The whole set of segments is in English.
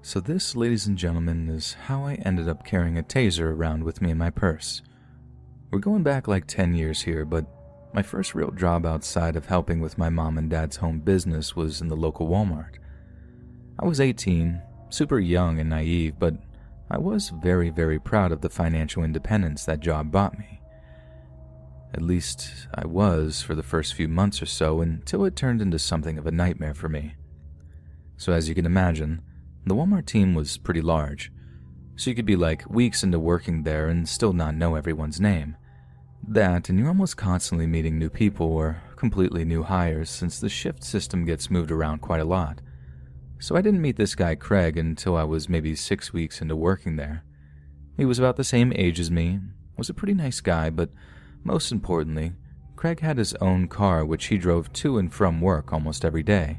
So this, ladies and gentlemen, is how I ended up carrying a taser around with me in my purse. We're going back like 10 years here, but my first real job outside of helping with my mom and dad's home business was in the local Walmart. I was 18, super young and naive, but I was very, very proud of the financial independence that job brought me. At least I was for the first few months or so, until it turned into something of a nightmare for me. So as you can imagine, the Walmart team was pretty large, so you could be like weeks into working there and still not know everyone's name. That, and you're almost constantly meeting new people or completely new hires since the shift system gets moved around quite a lot. So I didn't meet this guy Craig until I was maybe 6 weeks into working there. He was about the same age as me, was a pretty nice guy, but most importantly, Craig had his own car which he drove to and from work almost every day.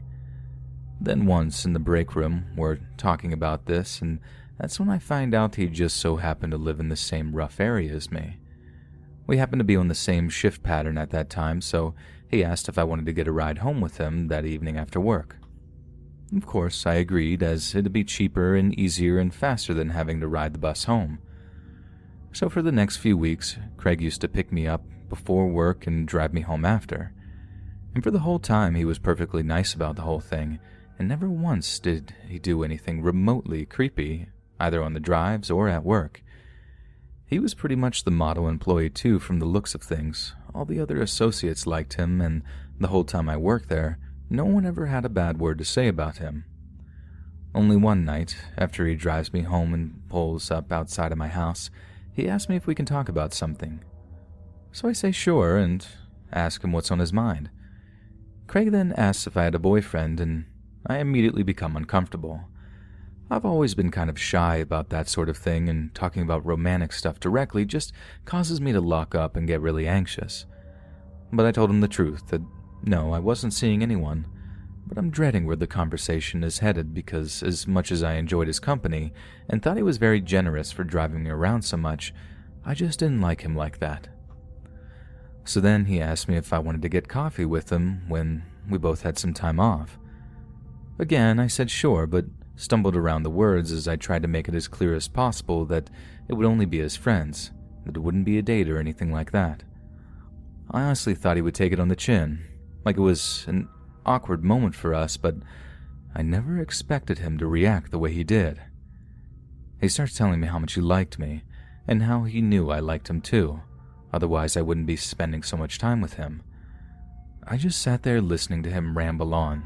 Then once in the break room, we're talking about this, and that's when I find out he just so happened to live in the same rough area as me. We happened to be on the same shift pattern at that time, so he asked if I wanted to get a ride home with him that evening after work. Of course, I agreed, as it'd be cheaper and easier and faster than having to ride the bus home. So for the next few weeks, Craig used to pick me up before work and drive me home after. And for the whole time, he was perfectly nice about the whole thing, and never once did he do anything remotely creepy, either on the drives or at work. He was pretty much the model employee too from the looks of things. All the other associates liked him, and the whole time I worked there, no one ever had a bad word to say about him. Only one night, after he drives me home and pulls up outside of my house, he asked me if we can talk about something. So I say sure, and ask him what's on his mind. Craig then asks if I had a boyfriend, and I immediately become uncomfortable. I've always been kind of shy about that sort of thing, and talking about romantic stuff directly just causes me to lock up and get really anxious. But I told him the truth, that no, I wasn't seeing anyone, but I'm dreading where the conversation is headed because as much as I enjoyed his company and thought he was very generous for driving me around so much, I just didn't like him like that. So then he asked me if I wanted to get coffee with him when we both had some time off. Again, I said sure, but stumbled around the words as I tried to make it as clear as possible that it would only be as friends, that it wouldn't be a date or anything like that. I honestly thought he would take it on the chin, like it was an awkward moment for us, but I never expected him to react the way he did. He starts telling me how much he liked me, and how he knew I liked him too, otherwise I wouldn't be spending so much time with him. I just sat there listening to him ramble on.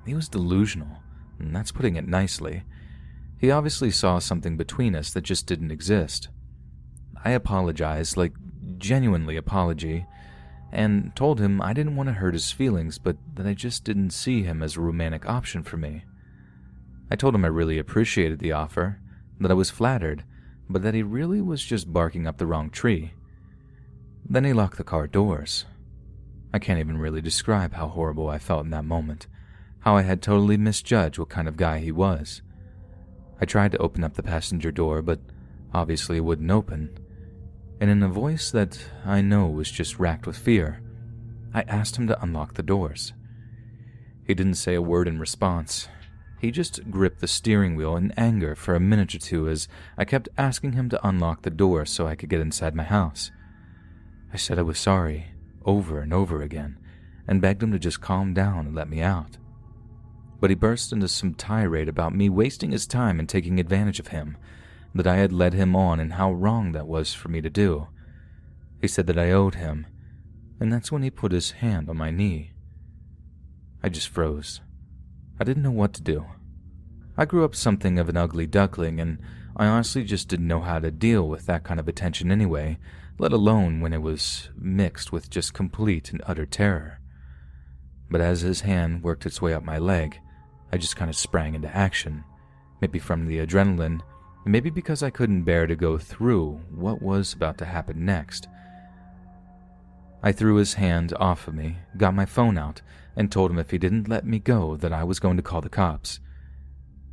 He was delusional, and that's putting it nicely. He obviously saw something between us that just didn't exist. I apologized, like genuinely apology, and told him I didn't want to hurt his feelings, but that I just didn't see him as a romantic option for me. I told him I really appreciated the offer, that I was flattered, but that he really was just barking up the wrong tree. Then he locked the car doors. I can't even really describe how horrible I felt in that moment, how I had totally misjudged what kind of guy he was. I tried to open up the passenger door, but obviously it wouldn't open. And in a voice that I know was just racked with fear, I asked him to unlock the doors. He didn't say a word in response. He just gripped the steering wheel in anger for a minute or two as I kept asking him to unlock the door so I could get inside my house. I said I was sorry, over and over again, and begged him to just calm down and let me out. But he burst into some tirade about me wasting his time and taking advantage of him, that I had led him on and how wrong that was for me to do. He said that I owed him, and that's when he put his hand on my knee. I just froze. I didn't know what to do. I grew up something of an ugly duckling, and I honestly just didn't know how to deal with that kind of attention anyway, let alone when it was mixed with just complete and utter terror. But as his hand worked its way up my leg, I just kind of sprang into action, maybe from the adrenaline, maybe because I couldn't bear to go through what was about to happen next. I threw his hand off of me, got my phone out, and told him if he didn't let me go that I was going to call the cops.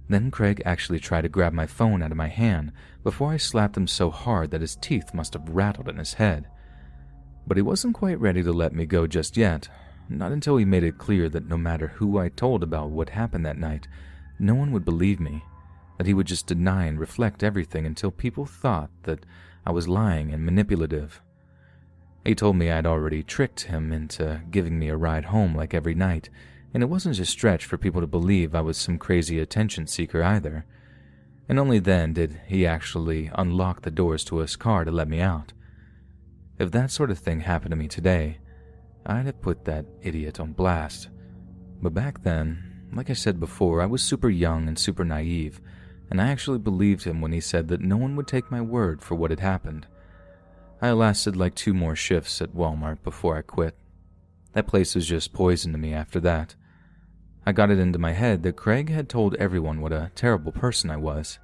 Then Craig actually tried to grab my phone out of my hand before I slapped him so hard that his teeth must have rattled in his head. But he wasn't quite ready to let me go just yet, not until he made it clear that no matter who I told about what happened that night, no one would believe me, that he would just deny and reflect everything until people thought that I was lying and manipulative. He told me I'd already tricked him into giving me a ride home like every night, and it wasn't a stretch for people to believe I was some crazy attention seeker either. And only then did he actually unlock the doors to his car to let me out. If that sort of thing happened to me today, I'd have put that idiot on blast. But back then, like I said before, I was super young and super naive, and I actually believed him when he said that no one would take my word for what had happened. I lasted like 2 more shifts at Walmart before I quit. That place was just poison to me after that. I got it into my head that Craig had told everyone what a terrible person I was.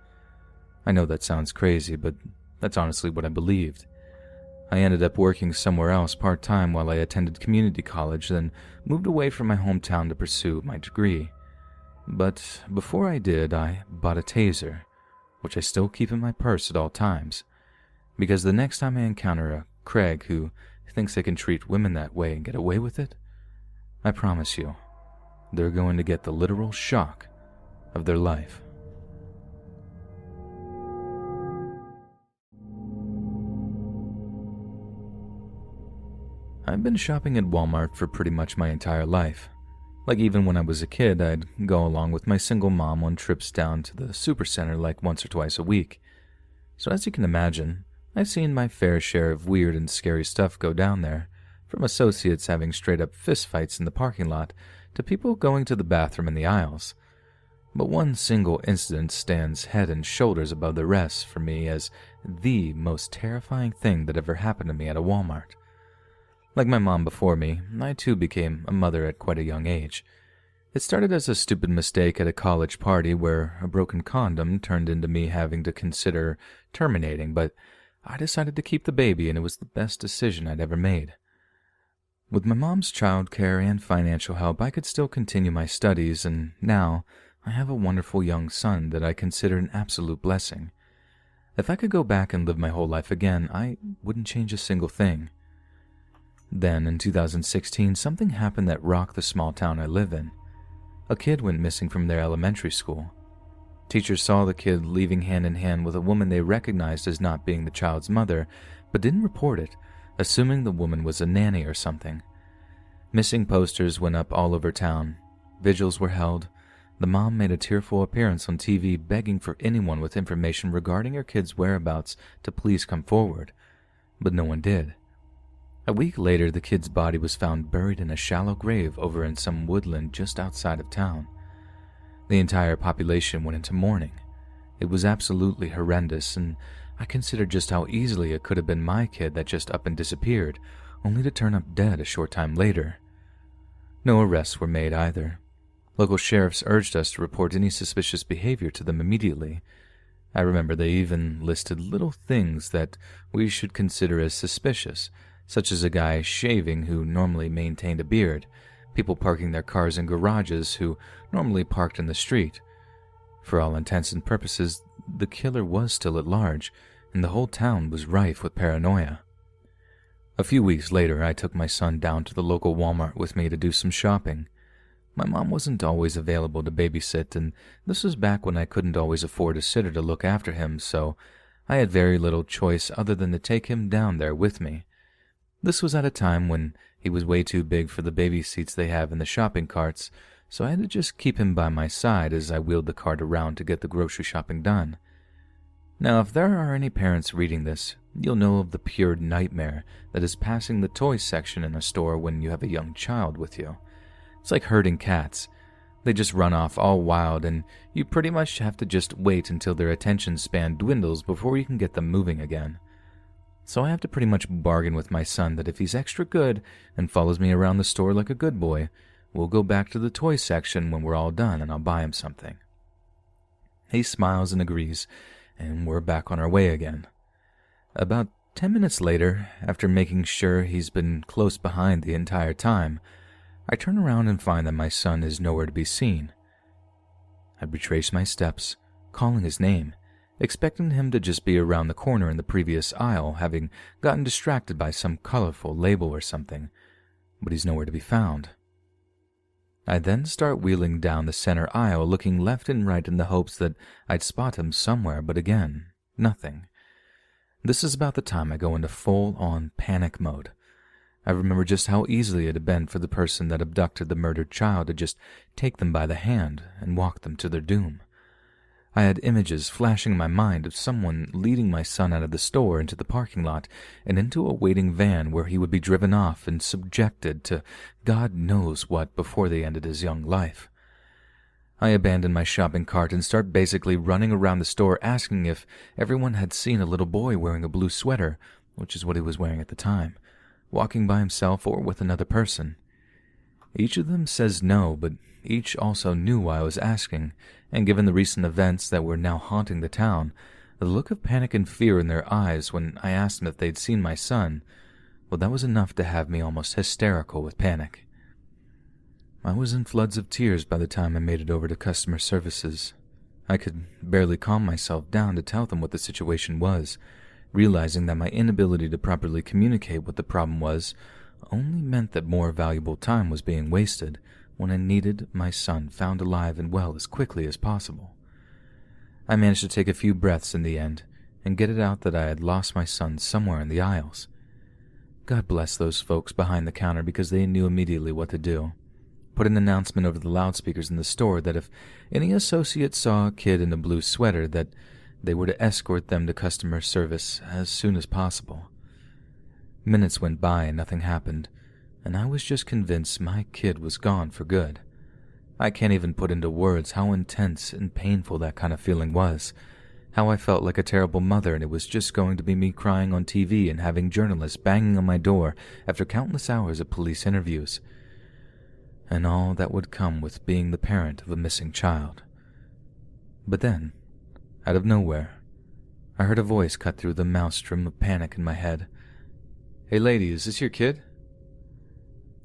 I know that sounds crazy, but that's honestly what I believed. I ended up working somewhere else part-time while I attended community college, then moved away from my hometown to pursue my degree. But before I did, I bought a taser, which I still keep in my purse at all times, because the next time I encounter a Craig who thinks they can treat women that way and get away with it, I promise you, they're going to get the literal shock of their life. I've been shopping at Walmart for pretty much my entire life. Like even when I was a kid, I'd go along with my single mom on trips down to the supercenter like once or twice a week. So as you can imagine, I've seen my fair share of weird and scary stuff go down there, from associates having straight-up fistfights in the parking lot to people going to the bathroom in the aisles. But one single incident stands head and shoulders above the rest for me as the most terrifying thing that ever happened to me at a Walmart. Like my mom before me, I too became a mother at quite a young age. It started as a stupid mistake at a college party where a broken condom turned into me having to consider terminating, but I decided to keep the baby and it was the best decision I'd ever made. With my mom's childcare and financial help, I could still continue my studies, and now I have a wonderful young son that I consider an absolute blessing. If I could go back and live my whole life again, I wouldn't change a single thing. Then, in 2016, something happened that rocked the small town I live in. A kid went missing from their elementary school. Teachers saw the kid leaving hand in hand with a woman they recognized as not being the child's mother, but didn't report it, assuming the woman was a nanny or something. Missing posters went up all over town. Vigils were held. The mom made a tearful appearance on TV begging for anyone with information regarding her kid's whereabouts to please come forward, but no one did. A week later, the kid's body was found buried in a shallow grave over in some woodland just outside of town. The entire population went into mourning. It was absolutely horrendous, and I considered just how easily it could have been my kid that just up and disappeared, only to turn up dead a short time later. No arrests were made either. Local sheriffs urged us to report any suspicious behavior to them immediately. I remember they even listed little things that we should consider as suspicious, such as a guy shaving who normally maintained a beard, people parking their cars in garages who normally parked in the street. For all intents and purposes, the killer was still at large, and the whole town was rife with paranoia. A few weeks later, I took my son down to the local Walmart with me to do some shopping. My mom wasn't always available to babysit, and this was back when I couldn't always afford a sitter to look after him, so I had very little choice other than to take him down there with me. This was at a time when he was way too big for the baby seats they have in the shopping carts, so I had to just keep him by my side as I wheeled the cart around to get the grocery shopping done. Now, if there are any parents reading this, you'll know of the pure nightmare that is passing the toy section in a store when you have a young child with you. It's like herding cats. They just run off all wild, and you pretty much have to just wait until their attention span dwindles before you can get them moving again. So I have to pretty much bargain with my son that if he's extra good and follows me around the store like a good boy, we'll go back to the toy section when we're all done and I'll buy him something. He smiles and agrees, and we're back on our way again. About 10 minutes later, after making sure he's been close behind the entire time, I turn around and find that my son is nowhere to be seen. I retrace my steps, calling his name, expecting him to just be around the corner in the previous aisle, having gotten distracted by some colorful label or something, but he's nowhere to be found. I then start wheeling down the center aisle, looking left and right in the hopes that I'd spot him somewhere, but again, nothing. This is about the time I go into full-on panic mode. I remember just how easily it had been for the person that abducted the murdered child to just take them by the hand and walk them to their doom. I had images flashing in my mind of someone leading my son out of the store into the parking lot and into a waiting van where he would be driven off and subjected to God knows what before they ended his young life. I abandon my shopping cart and start basically running around the store asking if everyone had seen a little boy wearing a blue sweater, which is what he was wearing at the time, walking by himself or with another person. Each of them says no, but each also knew why I was asking, and given the recent events that were now haunting the town, the look of panic and fear in their eyes when I asked them if they'd seen my son, well, that was enough to have me almost hysterical with panic. I was in floods of tears by the time I made it over to customer services. I could barely calm myself down to tell them what the situation was, realizing that my inability to properly communicate what the problem was only meant that more valuable time was being wasted when I needed my son found alive and well as quickly as possible. I managed to take a few breaths in the end and get it out that I had lost my son somewhere in the aisles. God bless those folks behind the counter because they knew immediately what to do. Put an announcement over the loudspeakers in the store that if any associate saw a kid in a blue sweater that they were to escort them to customer service as soon as possible. Minutes went by and nothing happened, and I was just convinced my kid was gone for good. I can't even put into words how intense and painful that kind of feeling was, how I felt like a terrible mother and it was just going to be me crying on TV and having journalists banging on my door after countless hours of police interviews, and all that would come with being the parent of a missing child. But then, out of nowhere, I heard a voice cut through the maelstrom of panic in my head. "Hey lady, is this your kid?"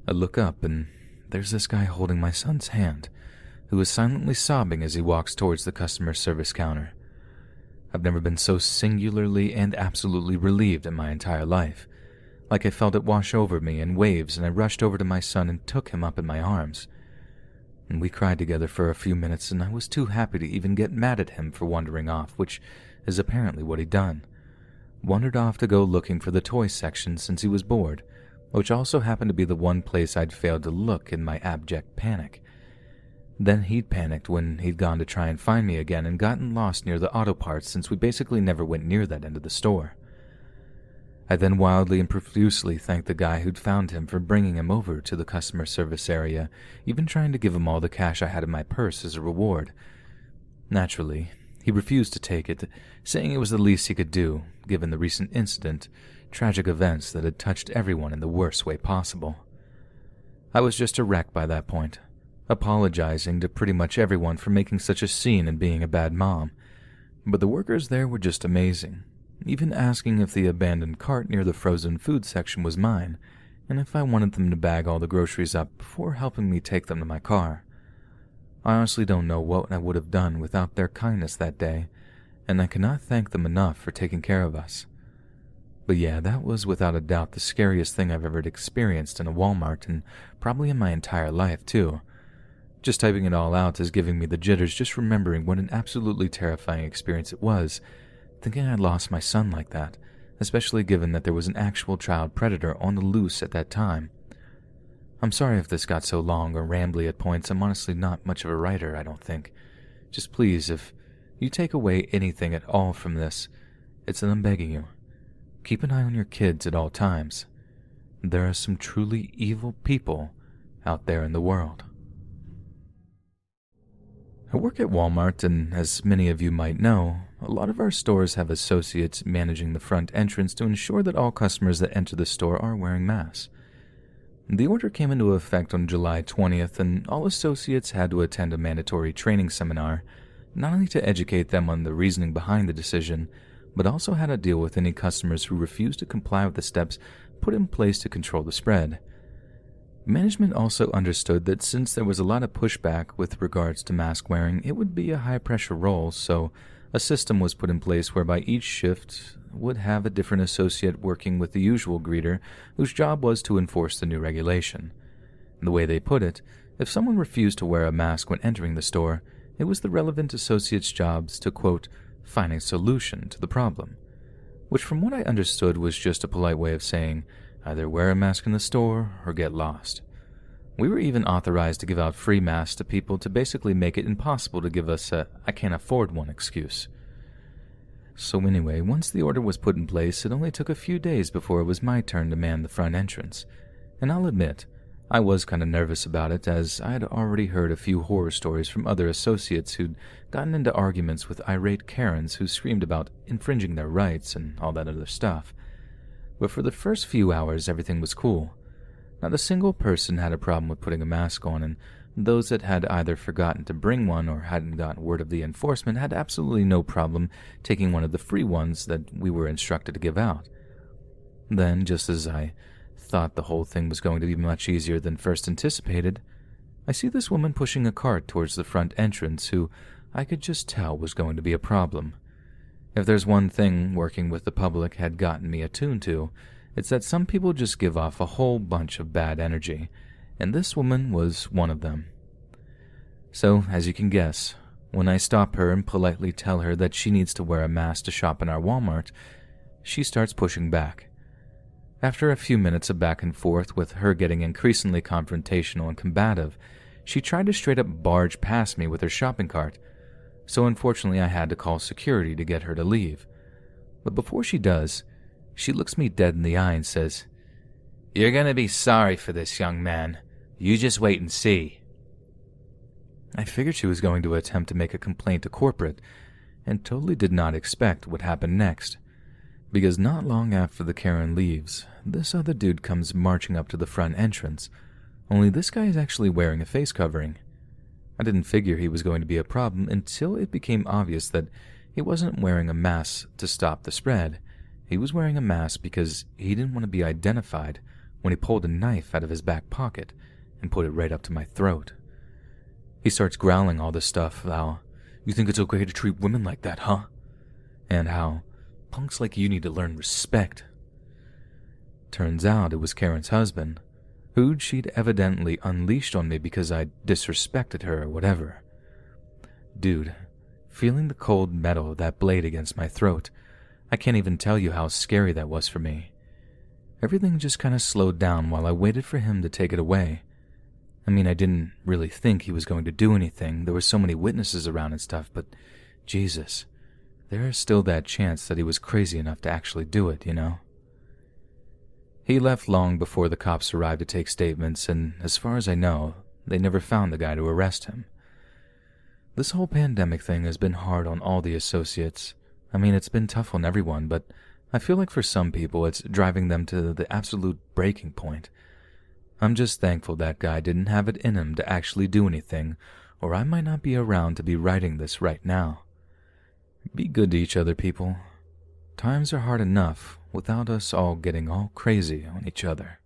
I look up and there's this guy holding my son's hand, who is silently sobbing as he walks towards the customer service counter. I've never been so singularly and absolutely relieved in my entire life. Like I felt it wash over me in waves, and I rushed over to my son and took him up in my arms. And we cried together for a few minutes, and I was too happy to even get mad at him for wandering off, which is apparently what he'd done. Wandered off to go looking for the toy section since he was bored, which also happened to be the one place I'd failed to look in my abject panic. Then he'd panicked when he'd gone to try and find me again and gotten lost near the auto parts since we basically never went near that end of the store. I then wildly and profusely thanked the guy who'd found him for bringing him over to the customer service area, even trying to give him all the cash I had in my purse as a reward. Naturally, he refused to take it, saying it was the least he could do, given the recent incident, tragic events that had touched everyone in the worst way possible. I was just a wreck by that point, apologizing to pretty much everyone for making such a scene and being a bad mom. But the workers there were just amazing, even asking if the abandoned cart near the frozen food section was mine, and if I wanted them to bag all the groceries up before helping me take them to my car. I honestly don't know what I would have done without their kindness that day, and I cannot thank them enough for taking care of us. But yeah, that was without a doubt the scariest thing I've ever experienced in a Walmart, and probably in my entire life, too. Just typing it all out is giving me the jitters just remembering what an absolutely terrifying experience it was, thinking I'd lost my son like that, especially given that there was an actual child predator on the loose at that time. I'm sorry if this got so long or rambly at points. I'm honestly not much of a writer, I don't think. Just please, if you take away anything at all from this, it's that I'm begging you. Keep an eye on your kids at all times. There are some truly evil people out there in the world. I work at Walmart, and as many of you might know, a lot of our stores have associates managing the front entrance to ensure that all customers that enter the store are wearing masks. The order came into effect on July 20th, and all associates had to attend a mandatory training seminar, not only to educate them on the reasoning behind the decision, but also how to deal with any customers who refused to comply with the steps put in place to control the spread. Management also understood that since there was a lot of pushback with regards to mask wearing, it would be a high-pressure role, so a system was put in place whereby each shift would have a different associate working with the usual greeter, whose job was to enforce the new regulation. The way they put it, If someone refused to wear a mask when entering the store, it was the relevant associate's job to, quote, find a solution to the problem, which from what I understood was just a polite way of saying either wear a mask in the store or get lost. We were even authorized to give out free masks to people to basically make it impossible to give us a "I can't afford one" excuse. So anyway, once the order was put in place, it only took a few days before it was my turn to man the front entrance. And I'll admit, I was kind of nervous about it, as I had already heard a few horror stories from other associates who'd gotten into arguments with irate Karens who screamed about infringing their rights and all that other stuff. But for the first few hours, everything was cool. Not a single person had a problem with putting a mask on, and those that had either forgotten to bring one or hadn't gotten word of the enforcement had absolutely no problem taking one of the free ones that we were instructed to give out. Then, just as I thought the whole thing was going to be much easier than first anticipated, I see this woman pushing a cart towards the front entrance who I could just tell was going to be a problem. If there's one thing working with the public had gotten me attuned to, it's that some people just give off a whole bunch of bad energy, and this woman was one of them. So, as you can guess, when I stop her and politely tell her that she needs to wear a mask to shop in our Walmart, she starts pushing back. After a few minutes of back and forth, with her getting increasingly confrontational and combative, she tried to straight up barge past me with her shopping cart, so unfortunately I had to call security to get her to leave. But before she does, she looks me dead in the eye and says, "You're gonna be sorry for this, young man. You just wait and see." I figured she was going to attempt to make a complaint to corporate, and totally did not expect what happened next. Because not long after the Karen leaves, this other dude comes marching up to the front entrance, only this guy is actually wearing a face covering. I didn't figure he was going to be a problem until it became obvious that he wasn't wearing a mask to stop the spread. He was wearing a mask because he didn't want to be identified when he pulled a knife out of his back pocket and put it right up to my throat. He starts growling all this stuff, how, "You think it's okay to treat women like that, huh?" And how, "Punks like you need to learn respect." Turns out it was Karen's husband, who she'd evidently unleashed on me because I disrespected her or whatever. Dude, feeling the cold metal of that blade against my throat, I can't even tell you how scary that was for me. Everything just kind of slowed down while I waited for him to take it away. I mean, I didn't really think he was going to do anything. There were so many witnesses around and stuff, but Jesus, there is still that chance that he was crazy enough to actually do it, you know? He left long before the cops arrived to take statements, and as far as I know, they never found the guy to arrest him. This whole pandemic thing has been hard on all the associates. I mean, it's been tough on everyone, but I feel like for some people it's driving them to the absolute breaking point. I'm just thankful that guy didn't have it in him to actually do anything, or I might not be around to be writing this right now. Be good to each other, people. Times are hard enough without us all getting all crazy on each other.